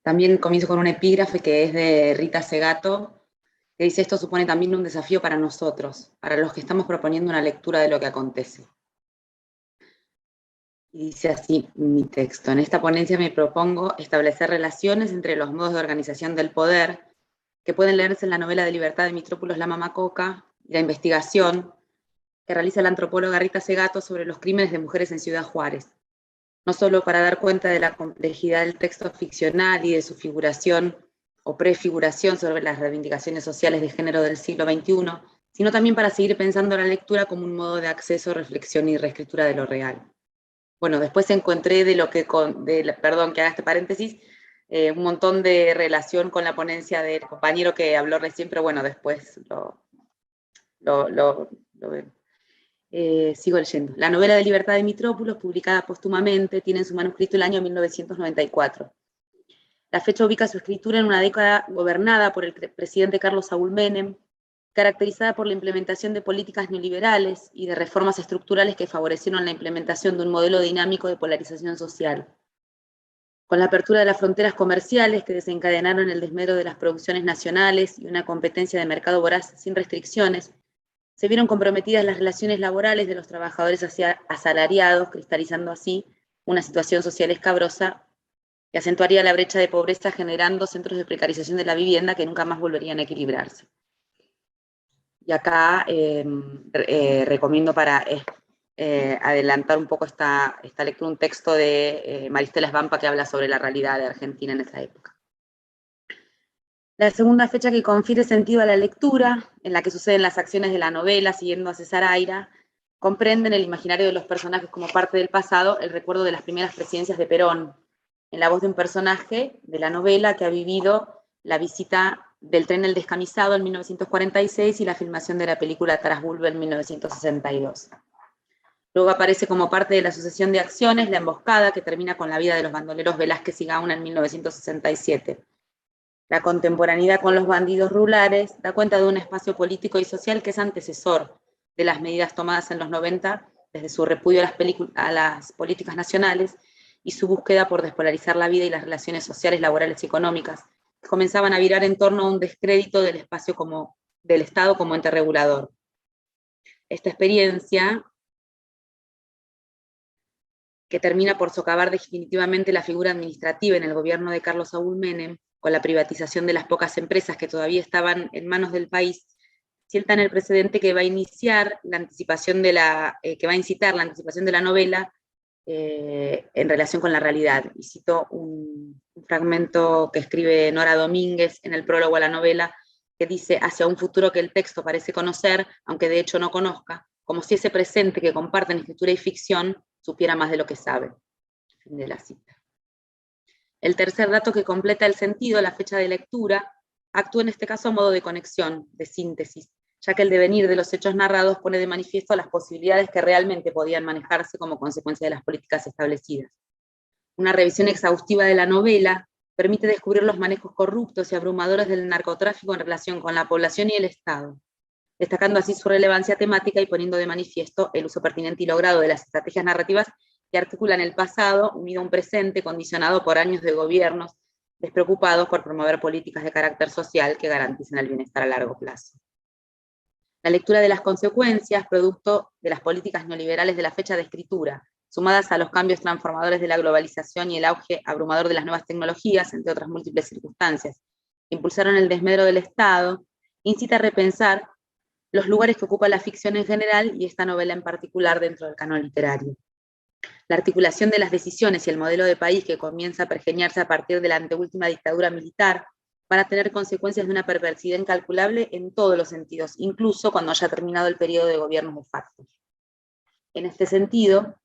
También comienzo con un epígrafe que es de Rita Segato, que dice: esto supone también un desafío para nosotros, para los que estamos proponiendo una lectura de lo que acontece. Y dice así mi texto: en esta ponencia me propongo establecer relaciones entre los modos de organización del poder que pueden leerse en la novela de Libertad de Mitrópolos La Mamacoca y la investigación que realiza la antropóloga Rita Segato sobre los crímenes de mujeres en Ciudad Juárez, no solo para dar cuenta de la complejidad del texto ficcional y de su figuración o prefiguración sobre las reivindicaciones sociales de género del siglo XXI, sino también para seguir pensando la lectura como un modo de acceso, reflexión y reescritura de lo real. Bueno, después encontré perdón que haga este paréntesis, un montón de relación con la ponencia del compañero que habló recién, pero bueno, después lo veo. Sigo leyendo. La novela de Libertad de Mitrópolos, publicada póstumamente, tiene en su manuscrito el año 1994. La fecha ubica su escritura en una década gobernada por el presidente Carlos Saúl Menem, caracterizada por la implementación de políticas neoliberales y de reformas estructurales que favorecieron la implementación de un modelo dinámico de polarización social. Con la apertura de las fronteras comerciales que desencadenaron el desmedro de las producciones nacionales y una competencia de mercado voraz sin restricciones, se vieron comprometidas las relaciones laborales de los trabajadores asalariados, cristalizando así una situación social escabrosa que acentuaría la brecha de pobreza, generando centros de precarización de la vivienda que nunca más volverían a equilibrarse. Y acá recomiendo para adelantar un poco esta lectura, un texto de Maristela Svampa que habla sobre la realidad de Argentina en esa época. La segunda fecha que confiere sentido a la lectura, en la que suceden las acciones de la novela, siguiendo a César Aira, comprende en el imaginario de los personajes como parte del pasado el recuerdo de las primeras presidencias de Perón, en la voz de un personaje de la novela que ha vivido la visita del tren El Descamisado en 1946 y la filmación de la película Taras Bulbo en 1962. Luego aparece como parte de la sucesión de acciones La Emboscada, que termina con la vida de los bandoleros Velázquez y Gauna en 1967. La contemporaneidad con los bandidos rurales da cuenta de un espacio político y social que es antecesor de las medidas tomadas en los 90, desde su repudio a las políticas nacionales y su búsqueda por despolarizar la vida y las relaciones sociales, laborales y económicas, que comenzaban a virar en torno a un descrédito del espacio del Estado como ente regulador. Esta experiencia, que termina por socavar definitivamente la figura administrativa en el gobierno de Carlos Saúl Menem, con la privatización de las pocas empresas que todavía estaban en manos del país, sientan el precedente que va a incitar la anticipación de la novela en relación con la realidad. Y cito un fragmento que escribe Nora Domínguez en el prólogo a la novela, que dice: hacia un futuro que el texto parece conocer, aunque de hecho no conozca, como si ese presente que comparten escritura y ficción supiera más de lo que sabe. Fin de la cita. El tercer dato que completa el sentido, la fecha de lectura, actúa en este caso a modo de conexión, de síntesis, ya que el devenir de los hechos narrados pone de manifiesto las posibilidades que realmente podían manejarse como consecuencia de las políticas establecidas. Una revisión exhaustiva de la novela permite descubrir los manejos corruptos y abrumadores del narcotráfico en relación con la población y el Estado, destacando así su relevancia temática y poniendo de manifiesto el uso pertinente y logrado de las estrategias narrativas que articulan el pasado unido a un presente condicionado por años de gobiernos despreocupados por promover políticas de carácter social que garanticen el bienestar a largo plazo. La lectura de las consecuencias, producto de las políticas neoliberales de la fecha de escritura, sumadas a los cambios transformadores de la globalización y el auge abrumador de las nuevas tecnologías, entre otras múltiples circunstancias, que impulsaron el desmedro del Estado, incita a repensar los lugares que ocupa la ficción en general y esta novela en particular dentro del canon literario. La articulación de las decisiones y el modelo de país que comienza a pergeñarse a partir de la anteúltima dictadura militar van a tener consecuencias de una perversidad incalculable en todos los sentidos, incluso cuando haya terminado el periodo de gobiernos de facto. En este sentido,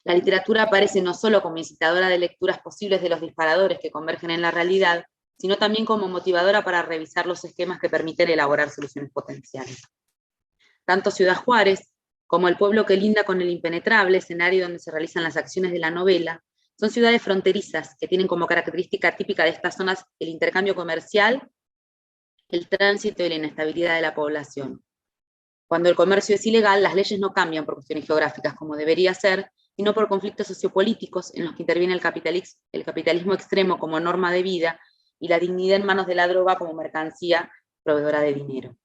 la literatura aparece no solo como incitadora de lecturas posibles de los disparadores que convergen en la realidad, sino también como motivadora para revisar los esquemas que permiten elaborar soluciones potenciales. Tanto Ciudad Juárez como el pueblo que linda con el impenetrable, escenario donde se realizan las acciones de la novela, son ciudades fronterizas que tienen como característica típica de estas zonas el intercambio comercial, el tránsito y la inestabilidad de la población. Cuando el comercio es ilegal, las leyes no cambian por cuestiones geográficas como debería ser, sino por conflictos sociopolíticos en los que interviene el capitalismo extremo como norma de vida y la dignidad en manos de la droga como mercancía proveedora de dinero.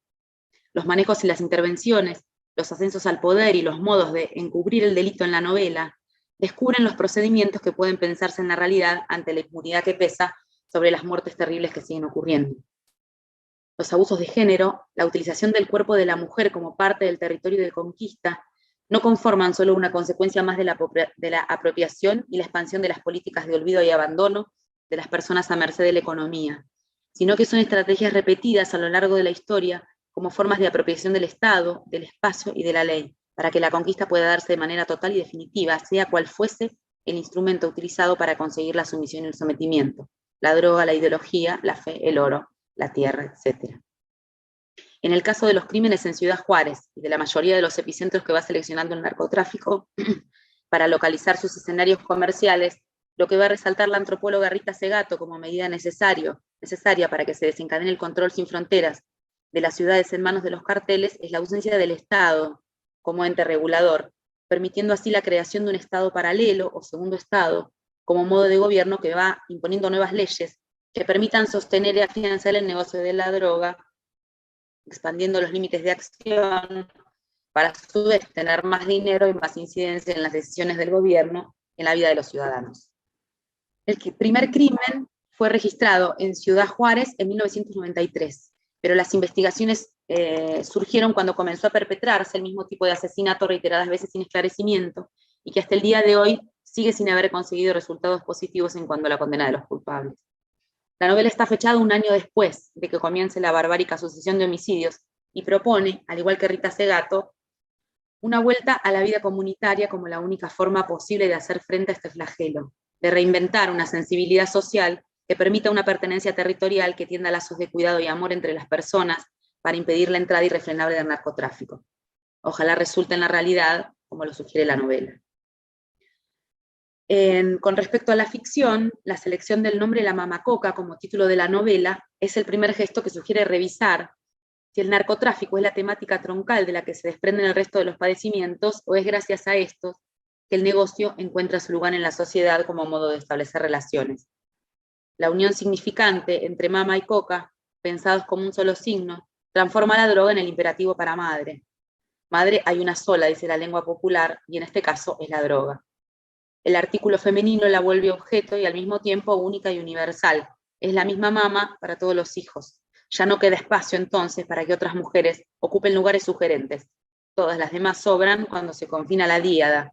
Los manejos y las intervenciones, los ascensos al poder y los modos de encubrir el delito en la novela descubren los procedimientos que pueden pensarse en la realidad ante la impunidad que pesa sobre las muertes terribles que siguen ocurriendo. Los abusos de género, la utilización del cuerpo de la mujer como parte del territorio de conquista, no conforman solo una consecuencia más de la apropiación y la expansión de las políticas de olvido y abandono de las personas a merced de la economía, sino que son estrategias repetidas a lo largo de la historia como formas de apropiación del Estado, del espacio y de la ley, para que la conquista pueda darse de manera total y definitiva, sea cual fuese el instrumento utilizado para conseguir la sumisión y el sometimiento: la droga, la ideología, la fe, el oro, la tierra, etc. En el caso de los crímenes en Ciudad Juárez y de la mayoría de los epicentros que va seleccionando el narcotráfico para localizar sus escenarios comerciales, lo que va a resaltar la antropóloga Rita Segato como medida necesaria para que se desencadene el control sin fronteras de las ciudades en manos de los carteles es la ausencia del Estado como ente regulador, permitiendo así la creación de un Estado paralelo o segundo Estado como modo de gobierno que va imponiendo nuevas leyes que permitan sostener y afianzar el negocio de la droga, expandiendo los límites de acción para a su vez tener más dinero y más incidencia en las decisiones del gobierno en la vida de los ciudadanos. El primer crimen fue registrado en Ciudad Juárez en 1993, pero las investigaciones surgieron cuando comenzó a perpetrarse el mismo tipo de asesinato reiteradas veces sin esclarecimiento, y que hasta el día de hoy sigue sin haber conseguido resultados positivos en cuanto a la condena de los culpables. La novela está fechada un año después de que comience la barbárica sucesión de homicidios y propone, al igual que Rita Segato, una vuelta a la vida comunitaria como la única forma posible de hacer frente a este flagelo, de reinventar una sensibilidad social que permita una pertenencia territorial que tienda lazos de cuidado y amor entre las personas para impedir la entrada irrefrenable del narcotráfico. Ojalá resulte en la realidad como lo sugiere la novela. Con respecto a la ficción, la selección del nombre La Mamacoca como título de la novela es el primer gesto que sugiere revisar si el narcotráfico es la temática troncal de la que se desprenden el resto de los padecimientos, o es gracias a estos que el negocio encuentra su lugar en la sociedad como modo de establecer relaciones. La unión significante entre mama y coca, pensados como un solo signo, transforma la droga en el imperativo para madre. Madre hay una sola, dice la lengua popular, y en este caso es la droga. El artículo femenino la vuelve objeto y al mismo tiempo única y universal. Es la misma mama para todos los hijos. Ya no queda espacio entonces para que otras mujeres ocupen lugares sugerentes. Todas las demás sobran cuando se confina la díada.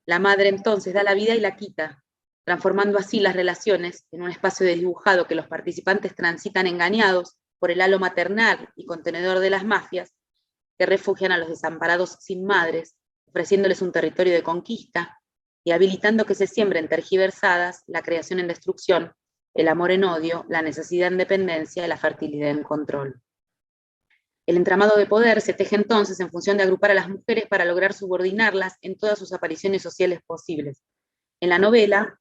La madre entonces da la vida y la quita, transformando así las relaciones en un espacio desdibujado que los participantes transitan engañados por el halo maternal y contenedor de las mafias que refugian a los desamparados sin madres, ofreciéndoles un territorio de conquista y habilitando que se siembren tergiversadas la creación en destrucción, el amor en odio, la necesidad en dependencia y la fertilidad en control. El entramado de poder se teje entonces en función de agrupar a las mujeres para lograr subordinarlas en todas sus apariciones sociales posibles. En la novela,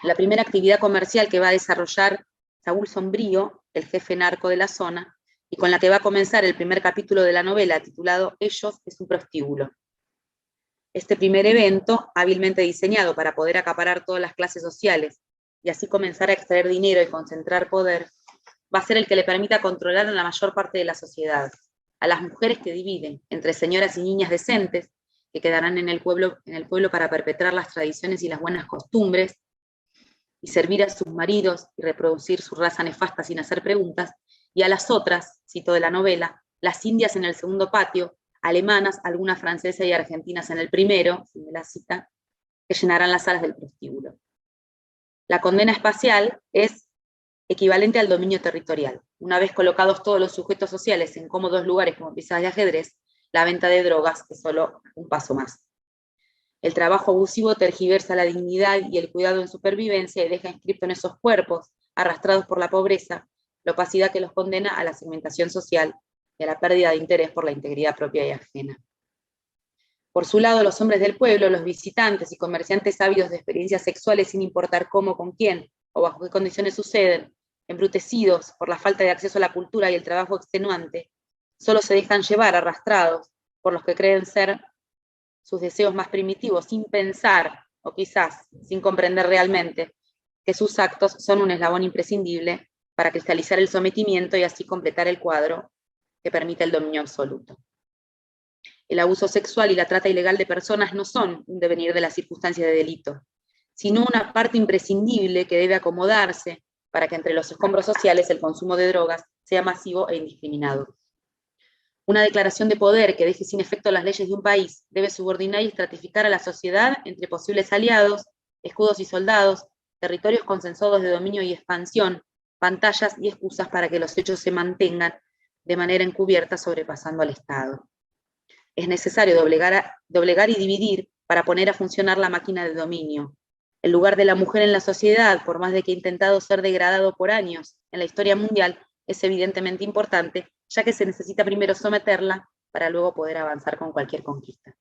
la primera actividad comercial que va a desarrollar Saúl Sombrío, el jefe narco de la zona, y con la que va a comenzar el primer capítulo de la novela titulado Ellos, es un prostíbulo. Este primer evento, hábilmente diseñado para poder acaparar todas las clases sociales y así comenzar a extraer dinero y concentrar poder, va a ser el que le permita controlar a la mayor parte de la sociedad, a las mujeres que dividen entre señoras y niñas decentes, que quedarán en el pueblo para perpetrar las tradiciones y las buenas costumbres, y servir a sus maridos y reproducir su raza nefasta sin hacer preguntas, y a las otras, cito de la novela, las indias en el segundo patio, alemanas, algunas francesas y argentinas en el primero, si me la cita, que llenarán las salas del prostíbulo. La condena espacial es equivalente al dominio territorial. Una vez colocados todos los sujetos sociales en cómodos lugares como piezas de ajedrez, la venta de drogas es solo un paso más. El trabajo abusivo tergiversa la dignidad y el cuidado en supervivencia y deja inscripto en esos cuerpos, arrastrados por la pobreza, la opacidad que los condena a la segmentación social y a la pérdida de interés por la integridad propia y ajena. Por su lado, los hombres del pueblo, los visitantes y comerciantes ávidos de experiencias sexuales sin importar cómo, con quién o bajo qué condiciones suceden, embrutecidos por la falta de acceso a la cultura y el trabajo extenuante, solo se dejan llevar arrastrados por los que creen ser sus deseos más primitivos sin pensar, o quizás sin comprender realmente, que sus actos son un eslabón imprescindible para cristalizar el sometimiento y así completar el cuadro que permite el dominio absoluto. El abuso sexual y la trata ilegal de personas no son un devenir de las circunstancias de delito, sino una parte imprescindible que debe acomodarse para que entre los escombros sociales el consumo de drogas sea masivo e indiscriminado. Una declaración de poder que deje sin efecto las leyes de un país debe subordinar y estratificar a la sociedad entre posibles aliados, escudos y soldados, territorios consensuados de dominio y expansión, pantallas y excusas para que los hechos se mantengan de manera encubierta sobrepasando al Estado. Es necesario doblegar y dividir para poner a funcionar la máquina de dominio. El lugar de la mujer en la sociedad, por más de que ha intentado ser degradado por años en la historia mundial, es evidentemente importante, ya que se necesita primero someterla para luego poder avanzar con cualquier conquista.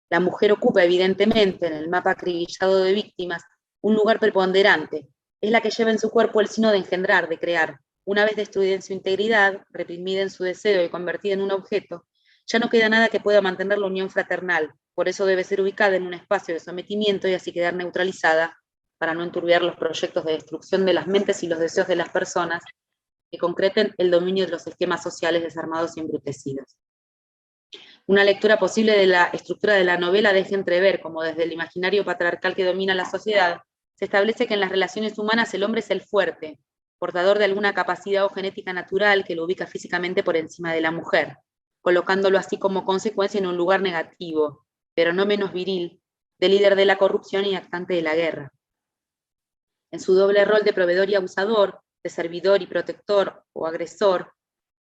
La mujer ocupa evidentemente en el mapa acribillado de víctimas un lugar preponderante. Es la que lleva en su cuerpo el signo de engendrar, de crear. Una vez destruida en su integridad, reprimida en su deseo y convertida en un objeto, ya no queda nada que pueda mantener la unión fraternal. Por eso debe ser ubicada en un espacio de sometimiento y así quedar neutralizada para no enturbiar los proyectos de destrucción de las mentes y los deseos de las personas que concreten el dominio de los esquemas sociales desarmados y embrutecidos. Una lectura posible de la estructura de la novela deja entrever cómo desde el imaginario patriarcal que domina la sociedad, se establece que en las relaciones humanas el hombre es el fuerte, portador de alguna capacidad o genética natural que lo ubica físicamente por encima de la mujer, colocándolo así como consecuencia en un lugar negativo, pero no menos viril, de líder de la corrupción y actante de la guerra. En su doble rol de proveedor y abusador, de servidor y protector o agresor,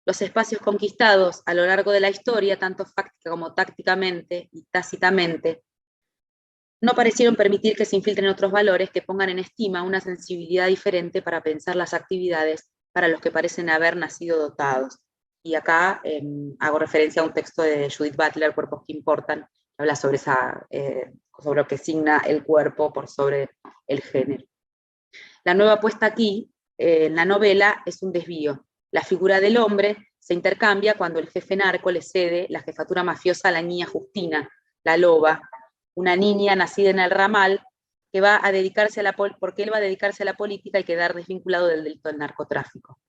los espacios conquistados a lo largo de la historia, tanto fáctica como tácticamente y tácitamente, no parecieron permitir que se infiltren otros valores que pongan en estima una sensibilidad diferente para pensar las actividades para los que parecen haber nacido dotados. Y acá hago referencia a un texto de Judith Butler, Cuerpos que Importan, que habla sobre, sobre lo que signa el cuerpo por sobre el género. La nueva puesta aquí, en la novela, es un desvío. La figura del hombre se intercambia cuando el jefe narco le cede la jefatura mafiosa a la niña Justina, la loba, una niña nacida en el ramal que va a dedicarse porque él va a dedicarse a la política y quedar desvinculado del delito del narcotráfico.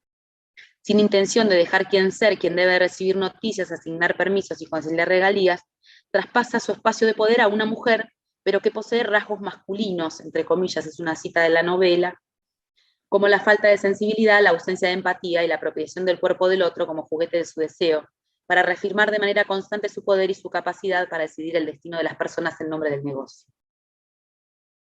Sin intención de dejar quien debe recibir noticias, asignar permisos y conciliar regalías, traspasa su espacio de poder a una mujer, pero que posee rasgos masculinos, entre comillas, es una cita de la novela, como la falta de sensibilidad, la ausencia de empatía y la apropiación del cuerpo del otro como juguete de su deseo, para reafirmar de manera constante su poder y su capacidad para decidir el destino de las personas en nombre del negocio.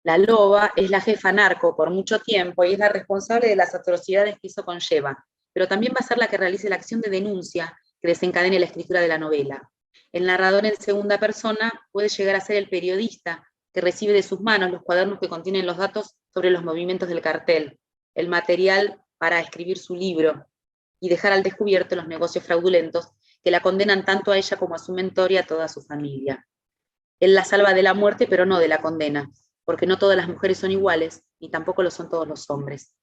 La loba es la jefa narco por mucho tiempo y es la responsable de las atrocidades que eso conlleva, pero también va a ser la que realice la acción de denuncia que desencadene la escritura de la novela. El narrador en segunda persona puede llegar a ser el periodista que recibe de sus manos los cuadernos que contienen los datos sobre los movimientos del cartel, el material para escribir su libro y dejar al descubierto los negocios fraudulentos que la condenan tanto a ella como a su mentor y a toda su familia. Él la salva de la muerte, pero no de la condena, porque no todas las mujeres son iguales, ni tampoco lo son todos los hombres.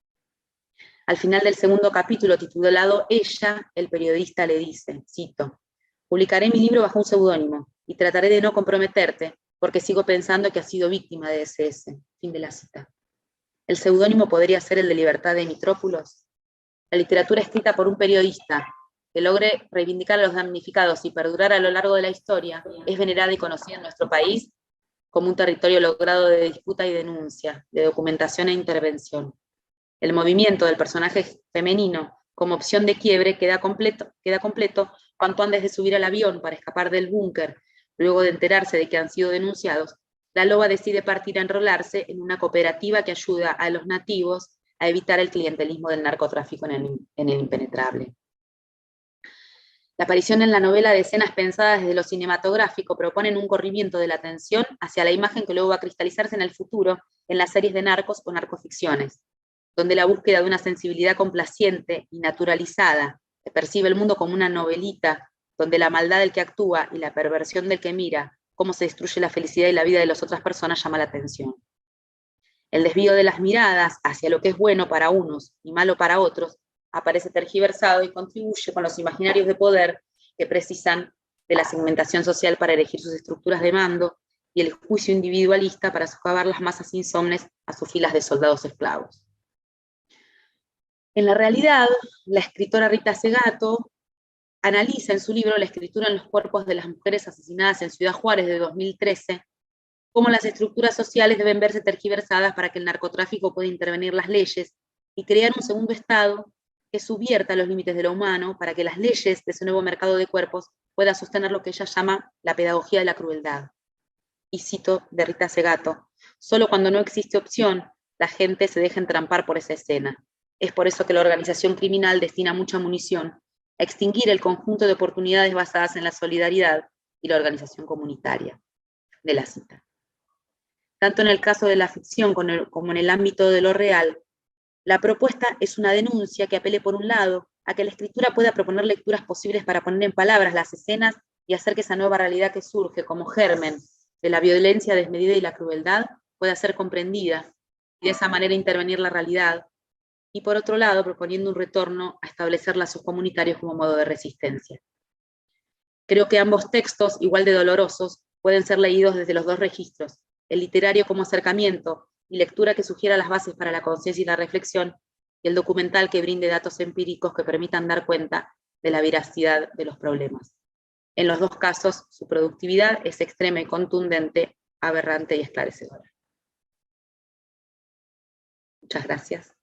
Al final del segundo capítulo, titulado Ella, el periodista le dice, cito, publicaré mi libro bajo un seudónimo y trataré de no comprometerte, porque sigo pensando que has sido víctima de SS. Fin de la cita. ¿El seudónimo podría ser el de Libertad de Mitrópulos? La literatura escrita por un periodista que logre reivindicar a los damnificados y perdurar a lo largo de la historia es venerada y conocida en nuestro país como un territorio logrado de disputa y denuncia, de documentación e intervención. El movimiento del personaje femenino como opción de quiebre queda completo cuanto antes de subir al avión para escapar del búnker, luego de enterarse de que han sido denunciados, la loba decide partir a enrolarse en una cooperativa que ayuda a los nativos a evitar el clientelismo del narcotráfico en el impenetrable. La aparición en la novela de escenas pensadas desde lo cinematográfico proponen un corrimiento de la atención hacia la imagen que luego va a cristalizarse en el futuro en las series de narcos o narcoficciones, donde la búsqueda de una sensibilidad complaciente y naturalizada, que percibe el mundo como una novelita, donde la maldad del que actúa y la perversión del que mira, cómo se destruye la felicidad y la vida de las otras personas llama la atención. El desvío de las miradas hacia lo que es bueno para unos y malo para otros aparece tergiversado y contribuye con los imaginarios de poder que precisan de la segmentación social para elegir sus estructuras de mando y el juicio individualista para socavar las masas insomnes a sus filas de soldados esclavos. En la realidad, la escritora Rita Segato analiza en su libro La escritura en los cuerpos de las mujeres asesinadas en Ciudad Juárez de 2013, cómo las estructuras sociales deben verse tergiversadas para que el narcotráfico pueda intervenir las leyes y crear un segundo estado que subvierta los límites de lo humano para que las leyes de ese nuevo mercado de cuerpos puedan sostener lo que ella llama la pedagogía de la crueldad. Y cito de Rita Segato: solo cuando no existe opción, la gente se deja entrampar por esa escena. Es por eso que la organización criminal destina mucha munición a extinguir el conjunto de oportunidades basadas en la solidaridad y la organización comunitaria. De la cita. Tanto en el caso de la ficción como en el ámbito de lo real, la propuesta es una denuncia que apele, por un lado, a que la escritura pueda proponer lecturas posibles para poner en palabras las escenas y hacer que esa nueva realidad que surge como germen de la violencia desmedida y la crueldad pueda ser comprendida y de esa manera intervenir la realidad, y por otro lado, proponiendo un retorno a establecer lazos comunitarios como modo de resistencia. Creo que ambos textos, igual de dolorosos, pueden ser leídos desde los dos registros, el literario como acercamiento y lectura que sugiera las bases para la conciencia y la reflexión, y el documental que brinde datos empíricos que permitan dar cuenta de la veracidad de los problemas. En los dos casos, su productividad es extrema y contundente, aberrante y esclarecedora. Muchas gracias.